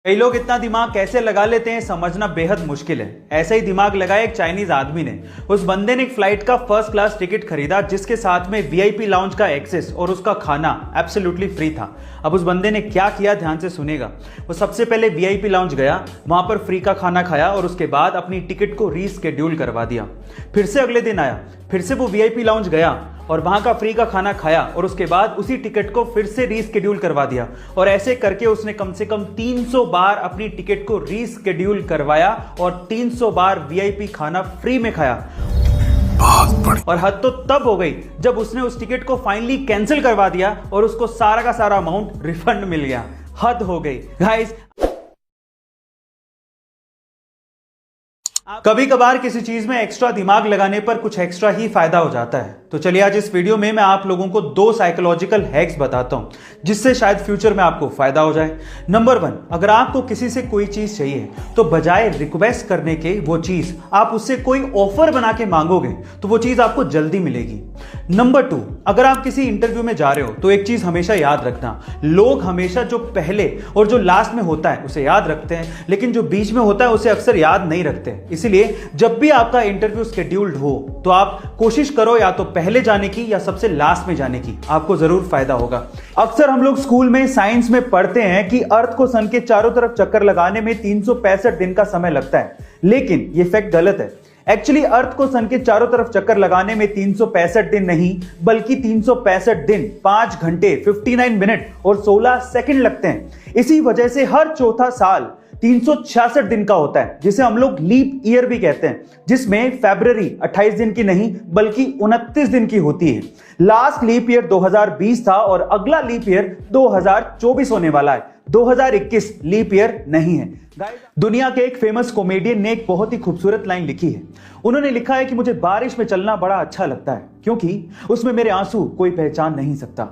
कई लोग इतना दिमाग कैसे लगा लेते हैं समझना बेहद मुश्किल है। ऐसा ही दिमाग लगाया एक चाइनीज आदमी ने। उस बंदे ने एक फ्लाइट का फर्स्ट क्लास टिकट खरीदा जिसके साथ में वीआईपी लाउंज का एक्सेस और उसका खाना एब्सोल्युटली फ्री था। अब उस बंदे ने क्या किया ध्यान से सुनेगा। वो सबसे पहले वीआईपी लाउंज गया, वहां पर फ्री का खाना खाया और उसके बाद अपनी टिकट को रीस्केड्यूल करवा दिया। फिर से अगले दिन आया, फिर से वो वीआईपी लाउंज गया और वहां का फ्री का खाना खाया और उसके बाद उसी टिकट को फिर से रीस्केड्यूल करवा दिया। और ऐसे करके उसने कम से कम 300 बार अपनी टिकट को रीस्केड्यूल करवाया और 300 बार वीआईपी खाना फ्री में खाया। और हद तो तब हो गई जब उसने उस टिकट को फाइनली कैंसिल करवा दिया और उसको सारा का सारा अमाउंट रिफंड मिल गया। हद हो गई गाइस। कभी कभार किसी चीज में एक्स्ट्रा दिमाग लगाने पर कुछ एक्स्ट्रा ही फायदा हो जाता है। तो चलिए आज इस वीडियो में मैं आप लोगों को 2 साइकोलॉजिकल हैक्स बताता हूं जिससे शायद फ्यूचर में आपको फायदा हो जाए। नंबर 1, अगर आपको किसी से कोई चीज चाहिए तो बजाय रिक्वेस्ट करने के वो चीज आप उससे कोई ऑफर बना के मांगोगे तो वो चीज आपको जल्दी मिलेगी। नंबर 2, अगर आप किसी इंटरव्यू में जा रहे हो तो एक चीज हमेशा याद रखना, लोग हमेशा जो पहले और जो लास्ट में होता है उसे याद रखते हैं, लेकिन जो बीच में होता है उसे अक्सर याद नहीं रखते। इसलिए जब भी आपका इंटरव्यू शेड्यूल्ड हो तो आप कोशिश करो या तो पहले जाने की या सबसे लास्ट में जाने की, आपको जरूर फायदा होगा। अक्सर हम लोग स्कूल में साइंस में पढ़ते हैं कि अर्थ को सन के चारों तरफ चक्कर लगाने में 365 दिन का समय लगता है, लेकिन यह फैक्ट गलत है। एक्चुअली अर्थ को सन के चारों तरफ चक्कर लगाने में 365 दिन नहीं बल्कि 365 दिन 5 घंटे 59 मिनट और 16 सेकंड लगते हैं। इसी वजह से हर चौथा साल 366 दिन का होता है जिसे हम लोग लीप ईयर भी कहते हैं, जिसमें फरवरी 28 दिन की नहीं बल्कि 29 दिन की होती है। लास्ट लीप ईयर 2020 था और अगला लीप ईयर 2024 होने वाला है। 2021 लीप ईयर नहीं है। दुनिया के एक फेमस कॉमेडियन ने एक बहुत ही खूबसूरत लाइन लिखी है। उन्होंने लिखा है कि मुझे बारिश में चलना बड़ा अच्छा लगता है क्योंकि उसमें मेरे आंसू कोई पहचान नहीं सकता।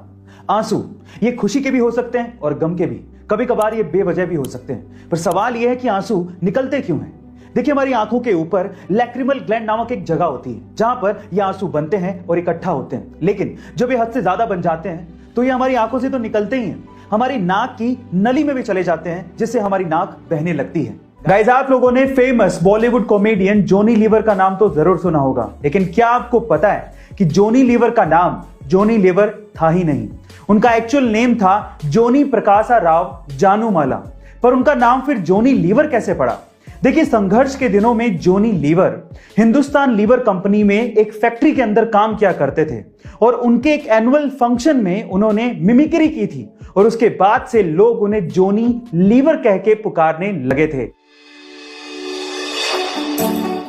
आंसू ये खुशी के भी हो सकते हैं और गम के भी, कभी कभार ये बेवजह भी हो सकते हैं। पर सवाल यह है कि आंसू निकलते क्यों हैं? देखिए, हमारी आंखों के ऊपर लैक्रिमल ग्लैंड नामक एक जगह होती है जहां पर ये आंसू बनते हैं और इकट्ठा होते हैं, लेकिन जब ये हद से ज्यादा बन जाते हैं तो ये हमारी आंखों से तो निकलते ही हैं, हमारी नाक की नली में भी चले जाते हैं जिससे हमारी नाक बहने लगती है। गाइस, आप लोगों ने फेमस बॉलीवुड कॉमेडियन जॉनी लीवर का नाम तो जरूर सुना होगा, लेकिन क्या आपको पता है कि जॉनी लीवर का नाम जॉनी लीवर था ही नहीं। उनका एक्चुअल नेम था जॉनी प्रकाश राव जानूमाला, पर उनका नाम फिर जॉनी लीवर कैसे पड़ा? देखिए, संघर्ष के दिनों में जॉनी लीवर हिंदुस्तान लीवर कंपनी में एक फैक्ट्री के अंदर काम किया करते थे और उनके एक एनुअल फंक्शन में उन्होंने मिमिक्री की थी और उसके बाद से लोग उन्हें जॉनी लीवर कह के पुकारने लगे थे।